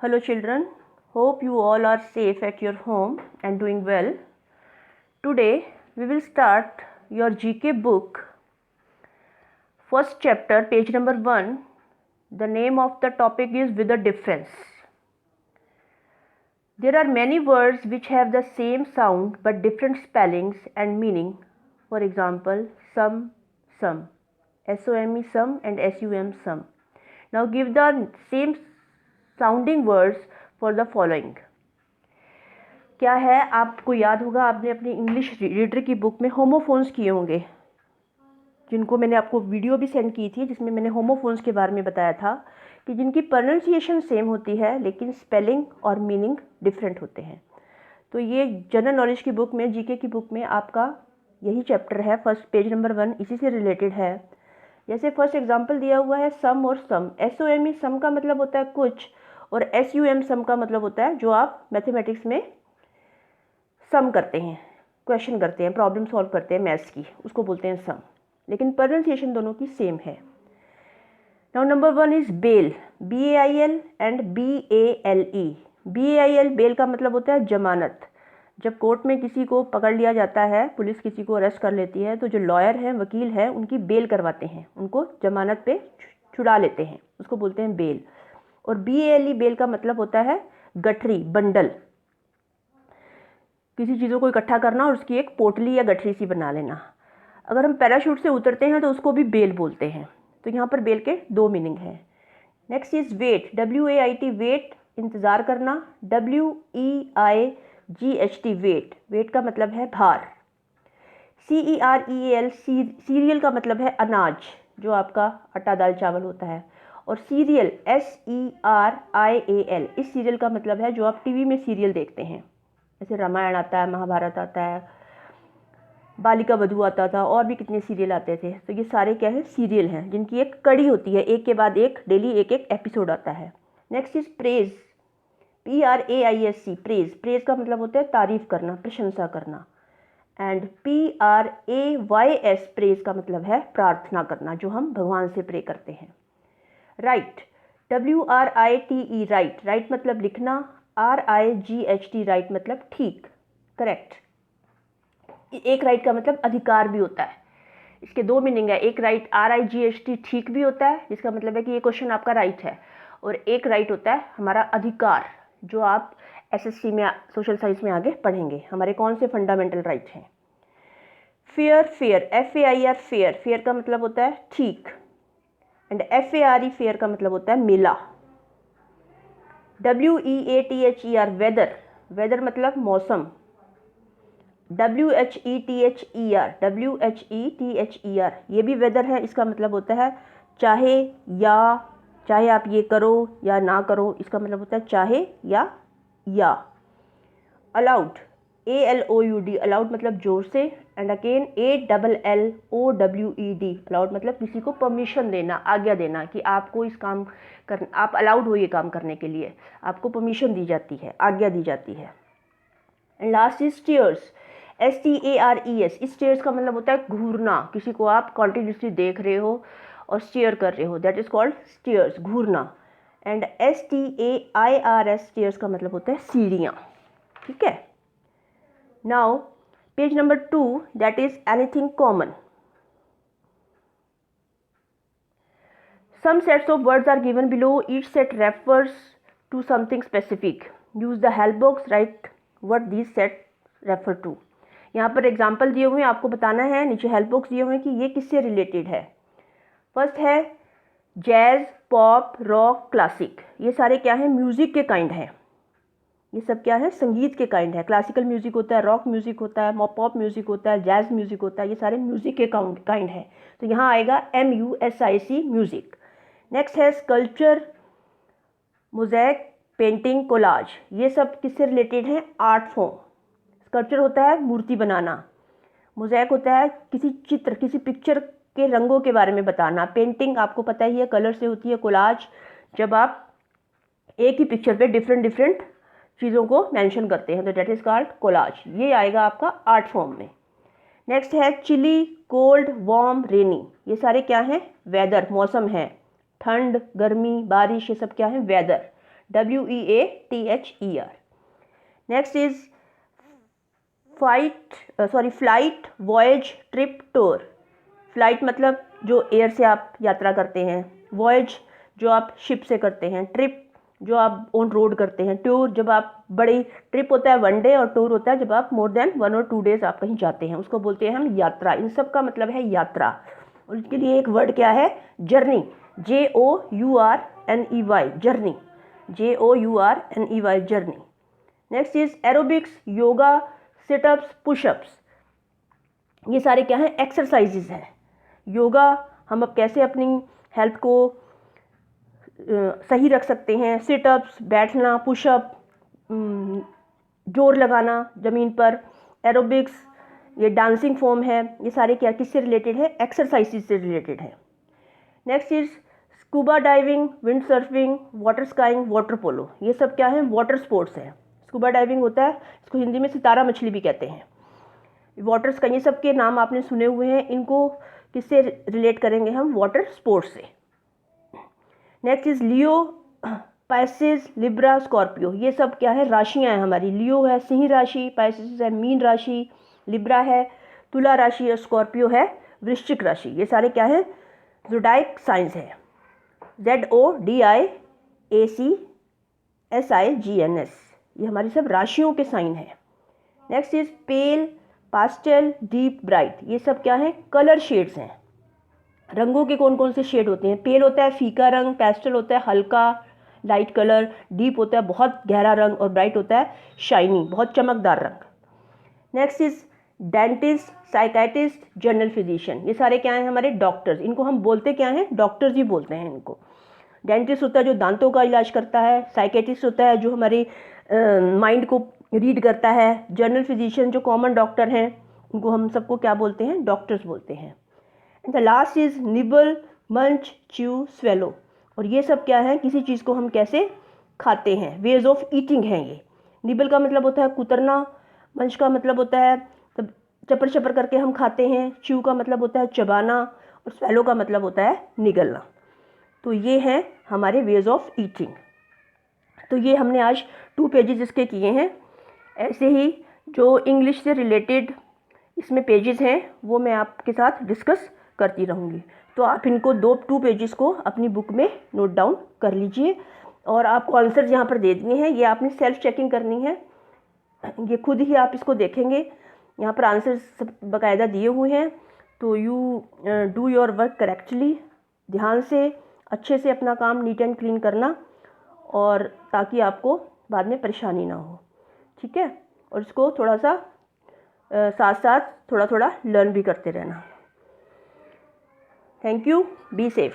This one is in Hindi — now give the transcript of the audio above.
Hello children, hope you all are safe at your home and doing well. Today we will start your GK book. First chapter, page number 1. The name of the topic is with a difference. There are many words which have the same sound but different spellings and meaning. For example, some, S-O-M-E some and S-U-M some. Now give the same sounding words for the following. क्या है, आपको याद होगा आपने अपनी इंग्लिश रीडर की बुक में होमोफोन्स किए होंगे, जिनको मैंने आपको वीडियो भी सेंड की थी जिसमें मैंने होमोफोन्स के बारे में बताया था कि जिनकी प्रोनाउंसिएशन सेम होती है लेकिन स्पेलिंग और मीनिंग डिफरेंट होते हैं. तो ये जनरल नॉलेज की बुक में, जीके की बुक में आपका यही चैप्टर है. फर्स्ट पेज नंबर 1 इसी से रिलेटेड है. जैसे फर्स्ट एग्जांपल दिया हुआ है सम और सम. SOME सम का मतलब होता है कुछ और SUM सम का मतलब होता है जो आप मैथमेटिक्स में सम करते हैं, क्वेश्चन करते हैं, प्रॉब्लम सॉल्व करते हैं मैथ्स की, उसको बोलते हैं सम. लेकिन प्रोनाउंसिएशन दोनों की सेम है. Now number 1 is bail. BAIL and BALE. BAIL bail का मतलब होता है जमानत. जब कोर्ट में किसी को पकड़ लिया जाता है, पुलिस किसी को अरेस्ट कर लेती है, तो जो लॉयर हैं, वकील हैं, उनकी बेल करवाते हैं, उनको जमानत पे छुड़ा लेते हैं, उसको बोलते हैं बेल. और BALE बेल का मतलब होता है गठरी, बंडल. किसी चीज़ों को इकट्ठा करना और उसकी एक पोटली या गठरी सी बना लेना. अगर हम पैराशूट से उतरते हैं तो उसको भी बेल बोलते हैं. तो यहाँ पर बेल के 2 मीनिंग हैं. Next is wait. WAIT wait, इंतज़ार करना. WEIGHT वेट, वेट का मतलब है भार. CEREAL सीरियल का मतलब है अनाज, जो आपका आटा दाल चावल होता है. और सीरियल SERIAL, इस सीरियल का मतलब है जो आप टीवी में सीरियल देखते हैं, जैसे रामायण आता है, महाभारत आता है, बालिका वधू आता था, और भी कितने सीरियल आते थे. तो ये सारे क्या है, सीरियल हैं जिनकी एक कड़ी होती है, एक के बाद एक डेली एक एक एपिसोड आता है. Next is praise. PRAISE praise. Praise का मतलब होता है तारीफ करना, प्रशंसा करना. एंड PRAYS प्रेज का मतलब है प्रार्थना करना, जो हम भगवान से प्रे करते हैं. राइट. WRITE right. राइट मतलब लिखना. RIGHT राइट मतलब ठीक, करेक्ट. एक राइट का मतलब अधिकार भी होता है. इसके 2 मीनिंग है. एक राइट RIGHT ठीक भी होता है, जिसका मतलब है कि ये क्वेश्चन आपका राइट है. और एक राइट होता है हमारा अधिकार, जो आप SSC में, सोशल साइंस में आगे पढ़ेंगे. हमारे कौन से फंडामेंटल राइट हैं. Fair. Fair FAIR fair. Fair का मतलब होता है ठीक. एंड FARE फेयर का मतलब होता है मेला. WEATHER weather. वेदर मतलब मौसम. WHETHER ये भी वेदर है. इसका मतलब होता है चाहे या, चाहे आप ये करो या ना करो, इसका मतलब होता है चाहे या. अलाउड. ALOUD अलाउड मतलब जोर से. एंड अगेन ALLOWED अलाउड मतलब किसी को परमिशन देना, आज्ञा देना कि आपको इस काम कर, आप अलाउड हो ये काम करने के लिए, आपको परमिशन दी जाती है, आज्ञा दी जाती है. And last is stairs. STARES. इस स्टीयर्स का मतलब होता है घूरना. किसी को आप कॉन्टिन्यूसली देख रहे हो और स्टीयर कर रहे हो, दैट इज कॉल्ड स्टीयर्स, घूरना. एंड STAIRS स्टीयर्स का मतलब होता है सीढ़ियाँ. ठीक है. Now page number 2, that is anything common. Some sets of words are given below. Each set refers to something specific. Use the help box. Write what these sets refer to. यहाँ पर एग्जाम्पल दिए हुए हैं, आपको बताना है. नीचे हेल्प बॉक्स दिए हुए हैं कि ये किससे रिलेटेड है. फर्स्ट है जैज़, पॉप, रॉक, क्लासिक. ये सारे क्या है, म्यूज़िक के काइंड हैं. ये सब क्या है, संगीत के काइंड है. क्लासिकल म्यूज़िक होता है, रॉक म्यूज़िक होता है, पॉप म्यूज़िक होता है, जैज़ म्यूज़िक होता है. ये सारे म्यूज़िक के काइंड है. तो यहाँ आएगा MUSIC म्यूज़िक. नेक्स्ट है स्कल्पचर, मोज़ेक, पेंटिंग, कोलाज. ये सब किससे रिलेटेड हैं, आर्ट फॉर्म. स्कल्पचर होता है मूर्ति बनाना. मोज़ेक होता है किसी चित्र, किसी पिक्चर के रंगों के बारे में बताना. पेंटिंग आपको पता ही है, कलर से होती है. कोलाज जब आप एक ही पिक्चर पे डिफरेंट चीज़ों को मेंशन करते हैं, तो डेट इज कॉल्ड कोलाज. ये आएगा आपका आर्ट फॉर्म में. नेक्स्ट है चिली, कोल्ड, वार्म, रेनी. ये सारे क्या हैं, वेदर, मौसम है. ठंड, गर्मी, बारिश, ये सब क्या है, weather. WEATHER. Next is flight, voyage, trip, tour. Flight मतलब जो एयर से आप यात्रा करते हैं, वॉयज जो आप शिप से करते हैं, ट्रिप जो आप ऑन रोड करते हैं, टूर जब आप बड़ी ट्रिप होता है 1 डे और टूर होता है जब आप मोर देन 1 और 2 डेज आप कहीं जाते हैं, उसको बोलते हैं हम यात्रा. इन सब का मतलब है यात्रा. और इसके लिए एक वर्ड क्या है? Journey. JOURNEY, journey. JOURNEY, journey. Next is aerobics, yoga, sit-ups, pushups. ये सारे क्या हैं? एक्सरसाइजेज हैं. योगा हम अब कैसे अपनी हेल्थ को सही रख सकते हैं. सिटअप्स बैठना, पुशअप जोर लगाना ज़मीन पर. एरोबिक्स ये डांसिंग फॉर्म है. ये सारे क्या किससे रिलेटेड है? एक्सरसाइजेज से रिलेटेड है. Next is scuba diving, wind surfing, water skiing, water polo. ये सब क्या है? वाटर स्पोर्ट्स हैं. स्कूबा डाइविंग होता है, इसको हिंदी में सितारा मछली भी कहते हैं. वाटर स्काई, ये सब के नाम आपने सुने हुए हैं. इनको किससे रिलेट करेंगे हम? वाटर स्पोर्ट्स से. Next is Leo, Pisces, Libra, Scorpio. ये सब क्या है? राशियां हैं हमारी. लियो है सिंह राशि, पाइसेस है मीन राशि, लिब्रा है तुला राशि और स्कॉर्पियो है वृश्चिक राशि. ये सारे क्या है? ज़ोडिएक साइंस है. ZODIACSIGNS. ये हमारी सब राशियों के साइन है. Next is pail, pastel, deep, bright. ये सब क्या है? कलर शेड्स हैं. रंगों के कौन कौन से शेड होते हैं? पेल होता है फीका रंग, पेस्टल होता है हल्का लाइट कलर, डीप होता है बहुत गहरा रंग और ब्राइट होता है शाइनी बहुत चमकदार रंग. Next is dentist, psychiatrist, general physician. ये सारे क्या हैं? हमारे डॉक्टर्स. इनको हम बोलते क्या हैं? डॉक्टर्स ही बोलते हैं इनको. डेंटिस्ट होता है जो दांतों का इलाज करता है. साइकेट्रिस्ट होता है जो हमारे माइंड को रीड करता है. जनरल फिजिशियन जो कॉमन डॉक्टर हैं उनको हम सबको क्या बोलते हैं? डॉक्टर्स बोलते हैं. And the last is nibble, मंच, च्यू, स्वेलो. और ये सब क्या है? किसी चीज़ को हम कैसे खाते हैं, वेज ऑफ ईटिंग हैं ये. निबल का मतलब होता है कुतरना, मंच का मतलब होता है तब चपर चपर करके हम खाते हैं, च्यू का मतलब होता है चबाना और स्वेलो का मतलब होता है निगलना. तो ये हैं हमारे वेज ऑफ ईटिंग. तो ये हमने आज 2 पेजेस इसके किए हैं. ऐसे ही जो इंग्लिश से रिलेटेड इसमें पेजेस हैं वो मैं आपके साथ डिस्कस करती रहूँगी. तो आप इनको 2 पेजेस को अपनी बुक में नोट डाउन कर लीजिए. और आपको आंसर्स यहाँ पर दे दिए हैं. ये आपने सेल्फ चेकिंग करनी है. ये खुद ही आप इसको देखेंगे. यहाँ पर आंसर्स सब बाकायदा दिए हुए हैं. तो you do your work correctly. ध्यान से अच्छे से अपना काम नीट एंड क्लीन करना और ताकि आपको बाद में परेशानी ना हो. ठीक है. और इसको थोड़ा सा साथ साथ थोड़ा थोड़ा लर्न भी करते रहना. Thank you. Be safe.